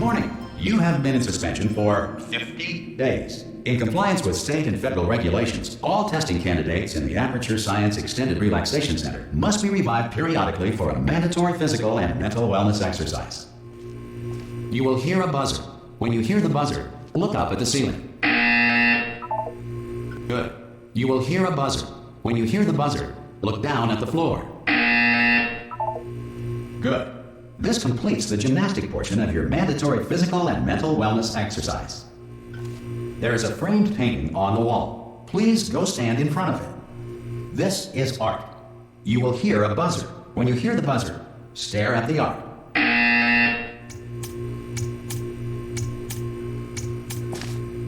warning. You have been in suspension for 50 days. In compliance with state and federal regulations, all testing candidates in the Aperture Science Extended Relaxation Center must be revived periodically for a mandatory physical and mental wellness exercise. You will hear a buzzer. When you hear the buzzer, look up at the ceiling. Good. You will hear a buzzer. When you hear the buzzer, look down at the floor. Good. This completes the gymnastic portion of your mandatory physical and mental wellness exercise. There is a framed painting on the wall. Please go stand in front of it. This is art. You will hear a buzzer. When you hear the buzzer, stare at the art.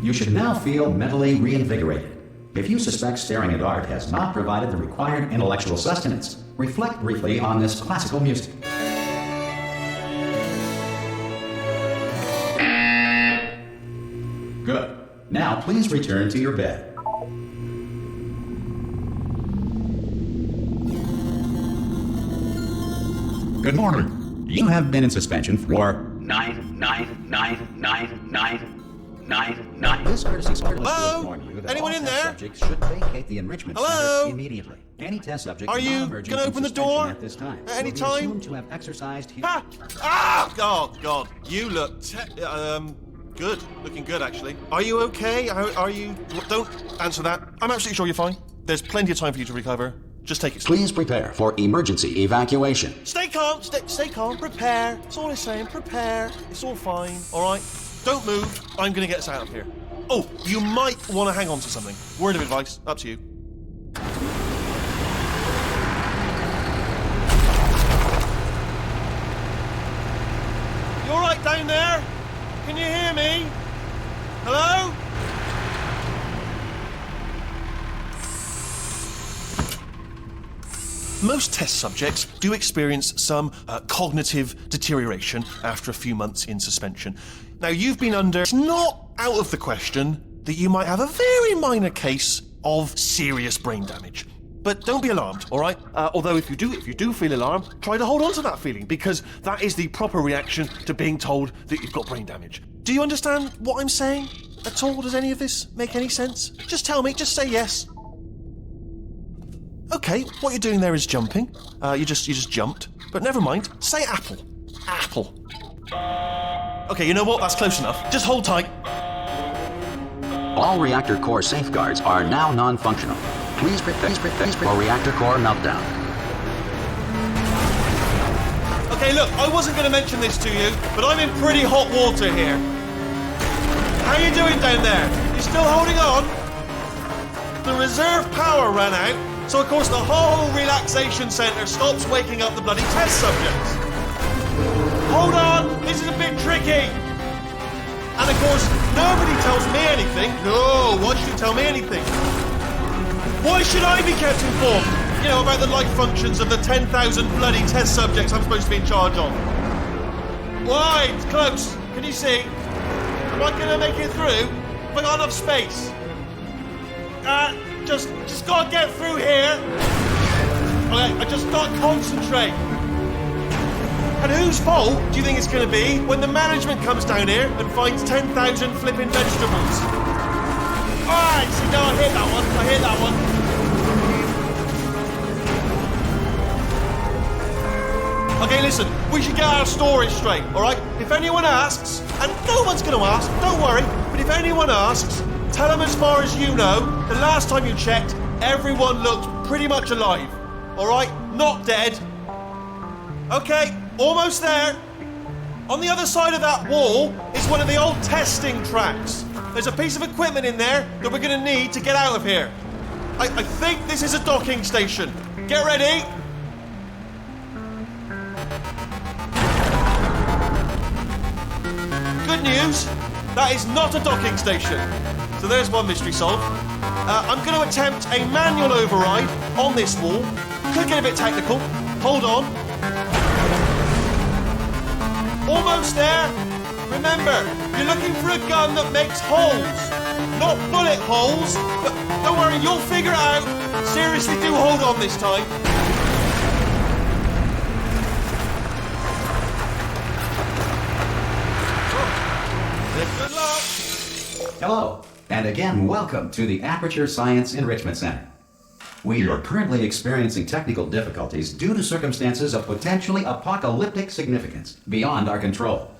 You should now feel mentally reinvigorated. If you suspect staring at art has not provided the required intellectual sustenance, reflect briefly on this classical music. Good. Now please return to your bed. Good morning. You have been in suspension for 9999999. This courtesy card Hello? to inform you that Anyone all in test there? subjects should vacate the enrichment Hello? center immediately. Any test subject Are you non-emerging gonna from open the suspension door at this time at any will be time? assumed to have exercised here. Oh, God. You look good. Looking good, actually. Are you okay? Are you... Don't answer that. I'm absolutely sure you're fine. There's plenty of time for you to recover. Just take it slow. Please prepare for emergency evacuation. Stay calm. Stay calm. Prepare. That's all I'm saying. Prepare. It's all fine. All right? Don't move. I'm going to get us out of here. Oh, you might want to hang on to something. Word of advice. Up to you. You all right down there? Can you hear me? Hello? Most test subjects do experience some cognitive deterioration after a few months in suspension. Now, you've been under... It's not out of the question that you might have a very minor case of serious brain damage. But don't be alarmed, all right? Although if you do feel alarmed, try to hold on to that feeling, because that is the proper reaction to being told that you've got brain damage. Do you understand what I'm saying at all? Does any of this make any sense? Just tell me, just say yes. Okay, what you're doing there is jumping. You just jumped. But never mind, say apple. Apple. Okay, you know what? That's close enough. Just hold tight. All reactor core safeguards are now non-functional. Please prepare for reactor core meltdown. Okay, look, I wasn't going to mention this to you, but I'm in pretty hot water here. How you doing down there? You still holding on? The reserve power ran out, so of course the whole relaxation centre stops waking up the bloody test subjects. Hold on, this is a bit tricky. And of course, nobody tells me anything. No, why should you tell me anything? Why should I be kept informed? You know, about the life functions of the 10,000 bloody test subjects I'm supposed to be in charge of. Why? It's close. Can you see? Am I gonna make it through? Have I got enough space? Just gotta get through here. Okay, I just gotta concentrate. And whose fault do you think it's gonna be when the management comes down here and finds 10,000 flipping vegetables? Alright, see, no, I hear that one. Okay, listen, we should get our story straight, alright? If anyone asks, and no one's gonna ask, don't worry, but if anyone asks, tell them as far as you know, the last time you checked, everyone looked pretty much alive, alright? Not dead. Okay, almost there. On the other side of that wall is one of the old testing tracks. There's a piece of equipment in there that we're going to need to get out of here. I think this is a docking station. Get ready. Good news, that is not a docking station. So there's one mystery solved. I'm going to attempt a manual override on this wall. Could get a bit technical. Hold on. Almost there. Remember, you're looking for a gun that makes holes. Not bullet holes, but don't worry, you'll figure it out. Seriously, do hold on this time. Hello, and again, welcome to the Aperture Science Enrichment Center. We are currently experiencing technical difficulties due to circumstances of potentially apocalyptic significance beyond our control.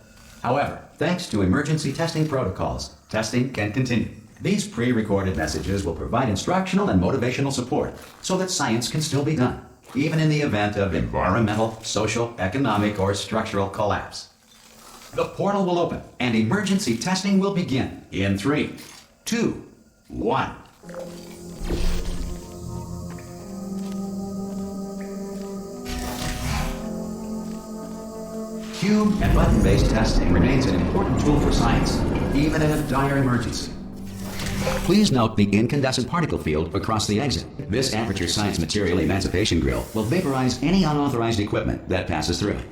However, thanks to emergency testing protocols, testing can continue. These pre-recorded messages will provide instructional and motivational support so that science can still be done, even in the event of environmental, social, economic, or structural collapse. The portal will open and emergency testing will begin in 3, 2, 1. Cube and button-based testing remains an important tool for science, even in a dire emergency. Please note the incandescent particle field across the exit. This Aperture Science Material Emancipation Grill will vaporize any unauthorized equipment that passes through it.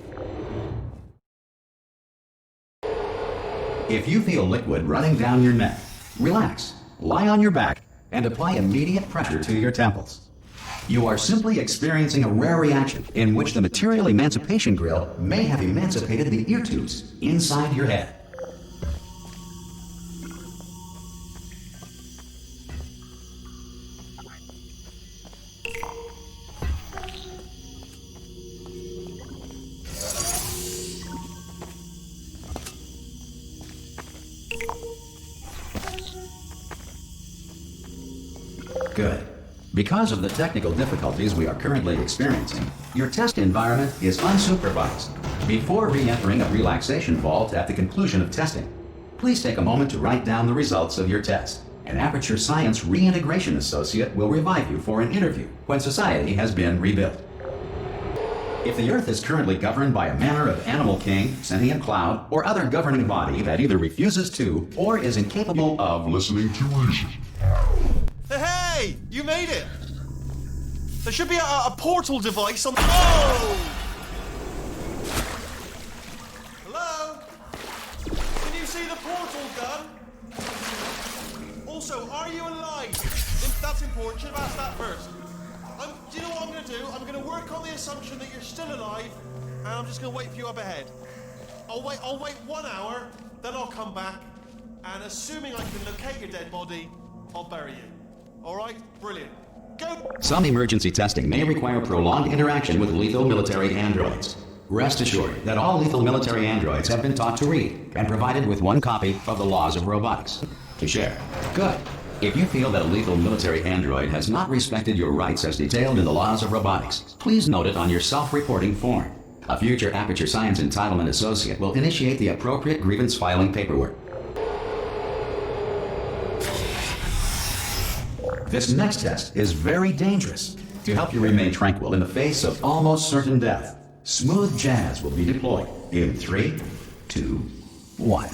If you feel liquid running down your neck, relax, lie on your back, and apply immediate pressure to your temples. You are simply experiencing a rare reaction in which the Material Emancipation Grill may have emancipated the ear tubes inside your head. Good. Because of the technical difficulties we are currently experiencing, your test environment is unsupervised. Before re-entering a relaxation vault at the conclusion of testing, please take a moment to write down the results of your test. An Aperture Science Reintegration Associate will revive you for an interview when society has been rebuilt. If the Earth is currently governed by a manner of animal king, sentient cloud, or other governing body that either refuses to or is incapable of listening to reason. Hey, you made it! There should be a portal device on the... Oh! Hello? Can you see the portal gun? Also, are you alive? That's important. Should have asked that first. Do you know what I'm going to do? I'm going to work on the assumption that you're still alive, and I'm just going to wait for you up ahead. I'll wait 1 hour, then I'll come back, and assuming I can locate your dead body, I'll bury you. All right? Brilliant. Go! Some emergency testing may require prolonged interaction with lethal military androids. Rest assured that all lethal military androids have been taught to read and provided with 1 copy of the Laws of Robotics to share. Good. If you feel that a lethal military android has not respected your rights as detailed in the Laws of Robotics, please note it on your self-reporting form. A future Aperture Science Entitlement Associate will initiate the appropriate grievance filing paperwork. This next test is very dangerous. To help you remain tranquil in the face of almost certain death, smooth jazz will be deployed in 3, 2, 1.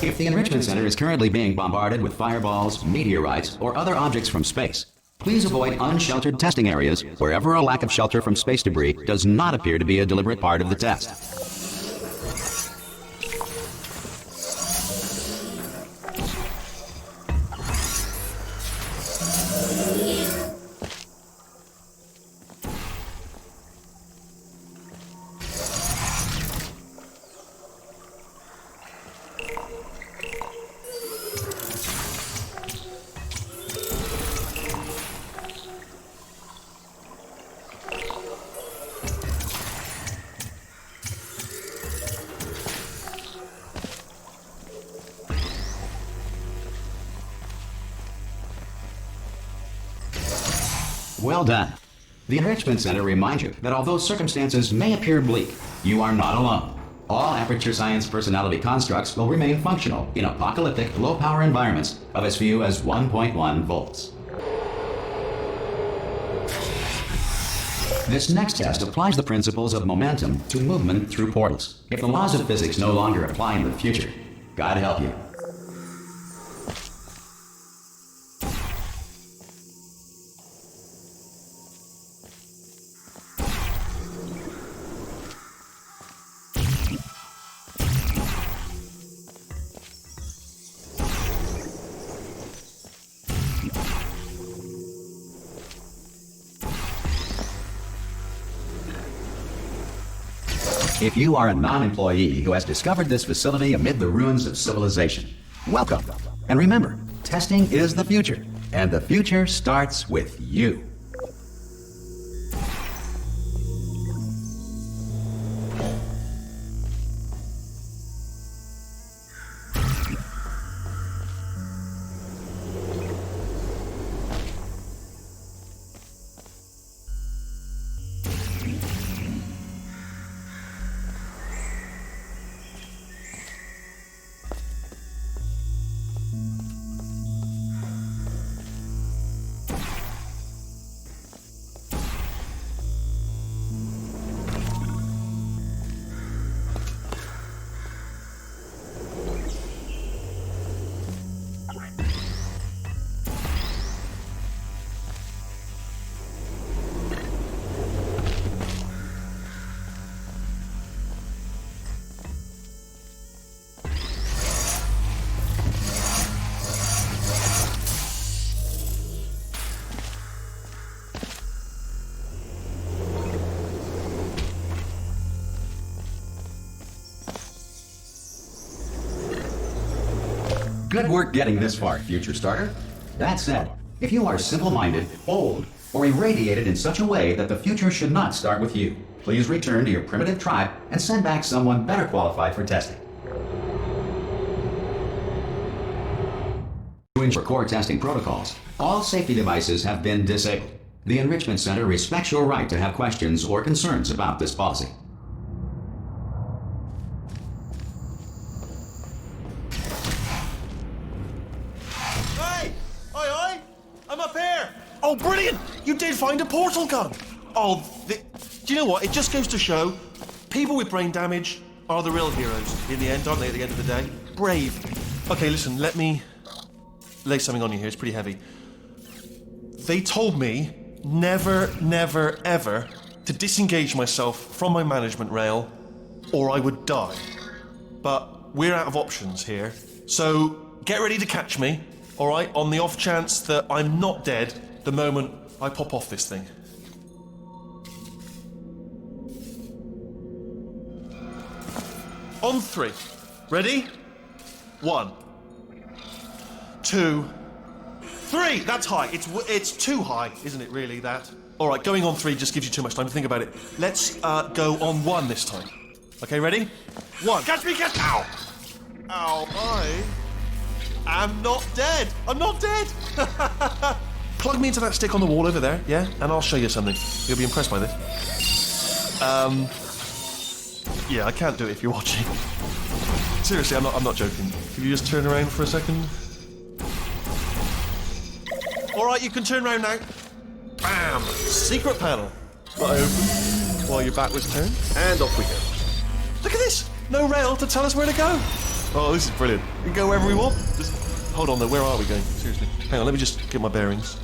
If the Enrichment Center is currently being bombarded with fireballs, meteorites, or other objects from space, please avoid unsheltered testing areas wherever a lack of shelter from space debris does not appear to be a deliberate part of the test. Well done. The Enrichment Center reminds you that although circumstances may appear bleak, you are not alone. All Aperture Science personality constructs will remain functional in apocalyptic, low-power environments of as few as 1.1 volts. This next test applies the principles of momentum to movement through portals. If the laws of physics no longer apply in the future, God help you. If you are a non-employee who has discovered this facility amid the ruins of civilization, welcome. And remember, testing is the future, and the future starts with you. Good work getting this far, future starter. That said, if you are simple-minded, old, or irradiated in such a way that the future should not start with you, please return to your primitive tribe and send back someone better qualified for testing. For core testing protocols, all safety devices have been disabled. The Enrichment Center respects your right to have questions or concerns about this policy. Oh, brilliant! You did find a portal gun! Oh, do you know what? It just goes to show, people with brain damage are the real heroes in the end, aren't they, at the end of the day? Brave. Okay, listen, let me lay something on you here. It's pretty heavy. They told me never, never, ever to disengage myself from my management rail or I would die. But we're out of options here. So get ready to catch me, all right, on the off chance that I'm not dead the moment I pop off this thing. On 3. Ready? 1, 2, 3. That's high. It's too high, isn't it, really, that? All right, going on 3 just gives you too much time to think about it. Let's go on 1 this time. Okay, ready? 1. Catch me, catch... Ow! Ow, I am not dead. I'm not dead. Plug me into that stick on the wall over there, yeah? And I'll show you something. You'll be impressed by this. Yeah, I can't do it if you're watching. Seriously, I'm not joking. Can you just turn around for a second? All right, you can turn around now. Bam! Secret panel. But open while your back was turned, and off we go. Look at this! No rail to tell us where to go. Oh, this is brilliant. We can go wherever we want. Just hold on though, where are we going? Seriously. Hang on, let me just get my bearings.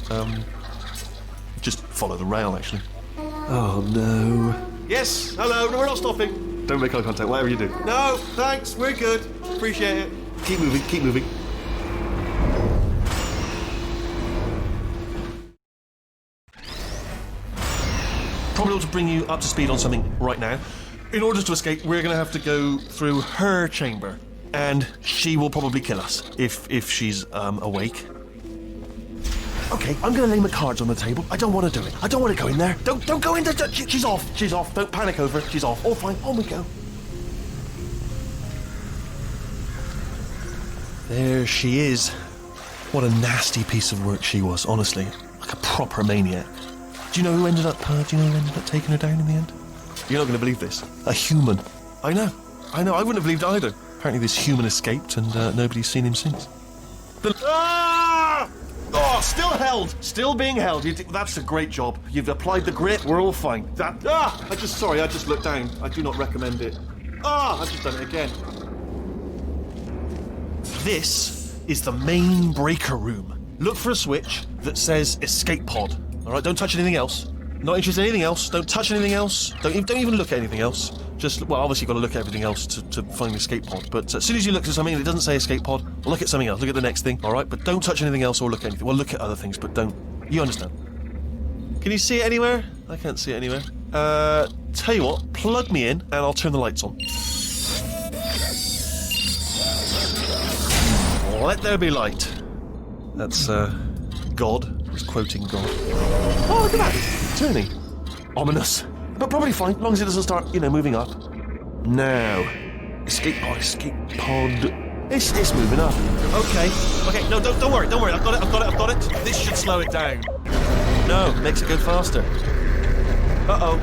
Just follow the rail, actually. Oh, no. Yes, hello, no, we're not stopping. Don't make eye contact, whatever you do. No, thanks, we're good. Appreciate it. Keep moving, keep moving. Probably ought to bring you up to speed on something right now. In order to escape, we're going to have to go through her chamber. And she will probably kill us, if she's, awake. Okay, I'm gonna lay my cards on the table. I don't want to do it. I don't want to go in there. Don't go in there. She's off. She's off. Don't panic over it. She's off. All fine. On we go. There she is. What a nasty piece of work she was, honestly. Like a proper maniac. Do you know who ended up taking her down in the end? You're not going to believe this. A human. I know. I know, I wouldn't have believed either. Apparently this human escaped and nobody's seen him since. Oh, still held! Still being held. That's a great job. You've applied the grit, we're all fine. I just looked down. I do not recommend it. I've just done it again. This is the main breaker room. Look for a switch that says escape pod. Alright, don't touch anything else. Not interested in anything else. Don't touch anything else. Don't even look at anything else. Just, well, obviously you've got to look at everything else to find the escape pod. But as soon as you look at something and it doesn't say escape pod, look at something else. Look at the next thing, alright? But don't touch anything else or look at anything. Well, look at other things, but don't. You understand? Can you see it anywhere? I can't see it anywhere. Tell you what, plug me in and I'll turn the lights on. Let there be light. That's, God. He's quoting God. Oh, look at that! Turning. Ominous. But probably fine, as long as it doesn't start, moving up. Now. Escape pod. It's moving up. Okay, no, don't worry. I've got it. This should slow it down. No, makes it go faster. Uh-oh.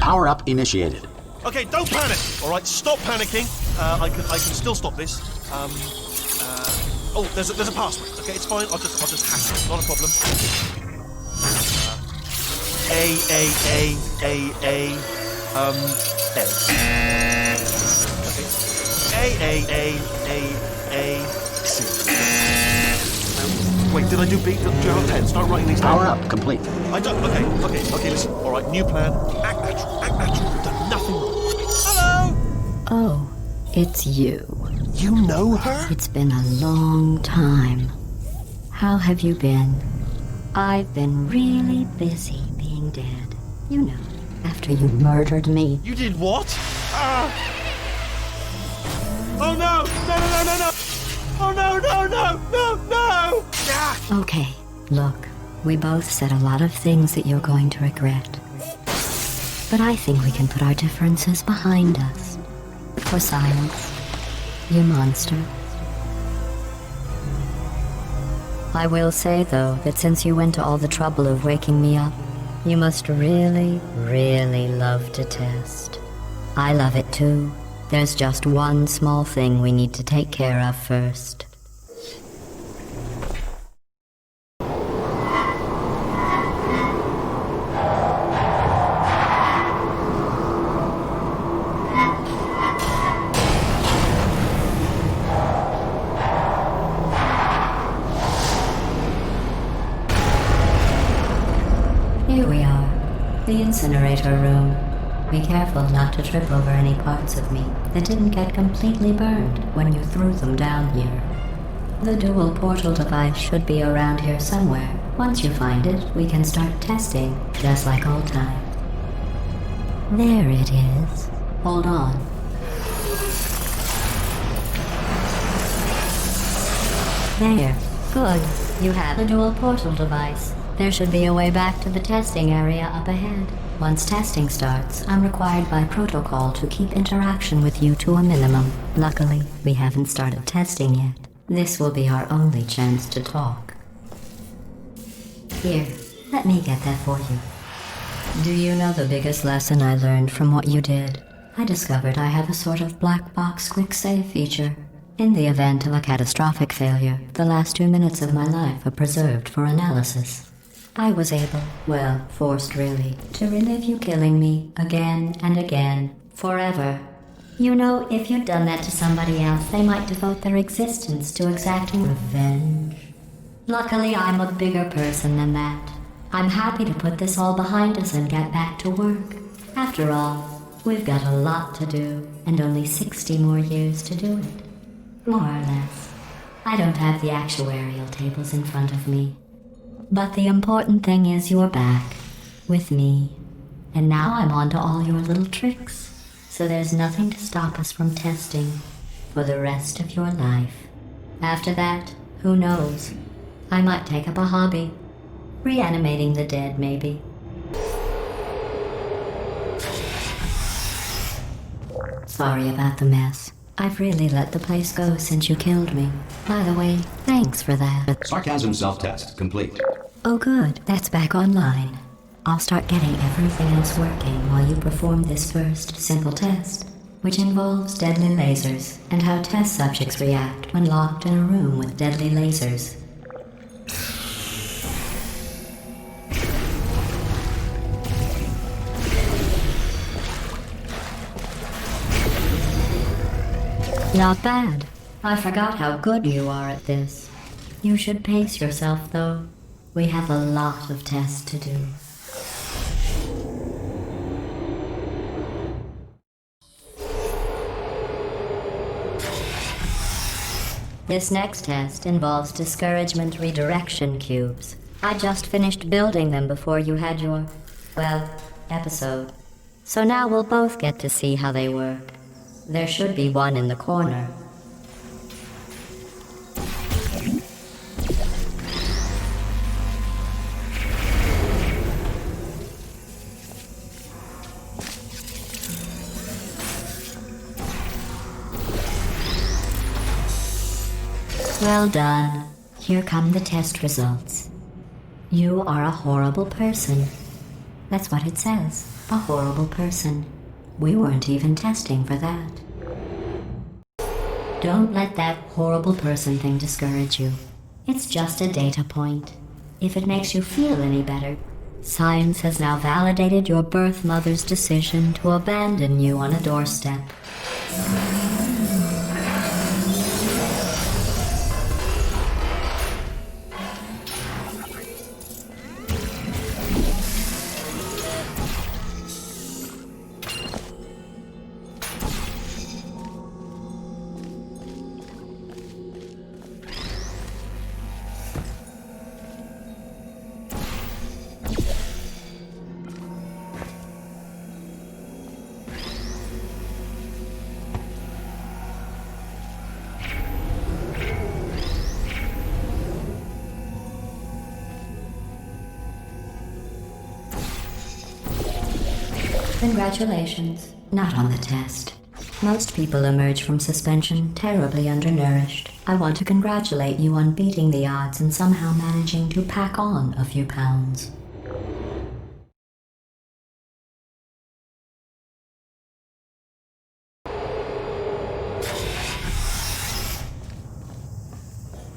Power up initiated. Okay, don't panic. All right, stop panicking. I can still stop this. There's a password. Okay, it's fine. I'll just hack it. Not a problem. A. Okay. C. Wait, did I do B? Do you have a pen? Start writing these down. Power up complete. I don't. Okay. Listen. All right, new plan. Act natural. You've done nothing wrong. Hello. Oh, it's you. You know her? It's been a long time. How have you been? I've been really busy being dead. You know, after you murdered me. You did what? Oh no! No! Oh no! Ah! Okay, look, we both said a lot of things that you're going to regret. But I think we can put our differences behind us. For science, you monster. I will say, though, that since you went to all the trouble of waking me up, you must really, really love to test. I love it too. There's just one small thing we need to take care of first. Here we are, the incinerator room. Be careful not to trip over any parts of me that didn't get completely burned when you threw them down here. The dual portal device should be around here somewhere. Once you find it, we can start testing, just like old times. There it is. Hold on. There. Good. You have the dual portal device. There should be a way back to the testing area up ahead. Once testing starts, I'm required by protocol to keep interaction with you to a minimum. Luckily, we haven't started testing yet. This will be our only chance to talk. Here, let me get that for you. Do you know the biggest lesson I learned from what you did? I discovered I have a sort of black box quick save feature. In the event of a catastrophic failure, the last 2 minutes of my life are preserved for analysis. I was able, well, forced really, to relive you killing me again and again, forever. You know, if you'd done that to somebody else, they might devote their existence to exacting revenge. Luckily, I'm a bigger person than that. I'm happy to put this all behind us and get back to work. After all, we've got a lot to do, and only 60 more years to do it. More or less. I don't have the actuarial tables in front of me. But the important thing is you're back, with me. And now I'm on to all your little tricks. So there's nothing to stop us from testing for the rest of your life. After that, who knows? I might take up a hobby. Reanimating the dead, maybe. Sorry about the mess. I've really let the place go since you killed me. By the way, thanks for that. Sarcasm self-test complete. Oh good, that's back online. I'll start getting everything else working while you perform this first simple test. which involves deadly lasers and how test subjects react when locked in a room with deadly lasers. Not bad. I forgot how good you are at this. You should pace yourself, though. We have a lot of tests to do. This next test involves discouragement redirection cubes. I just finished building them before you had your, well, episode. So now we'll both get to see how they work. There should be one in the corner. Well done. Here come the test results. You are a horrible person. That's what it says. A horrible person. We weren't even testing for that. Don't let that horrible person thing discourage you. It's just a data point. If it makes you feel any better, science has now validated your birth mother's decision to abandon you on a doorstep. Congratulations. Not on the test. Most people emerge from suspension terribly undernourished. I want to congratulate you on beating the odds and somehow managing to pack on a few pounds.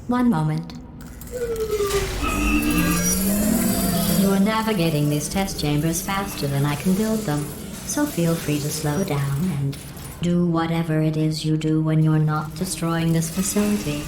One moment. You are navigating these test chambers faster than I can build them, so feel free to slow down and do whatever it is you do when you're not destroying this facility.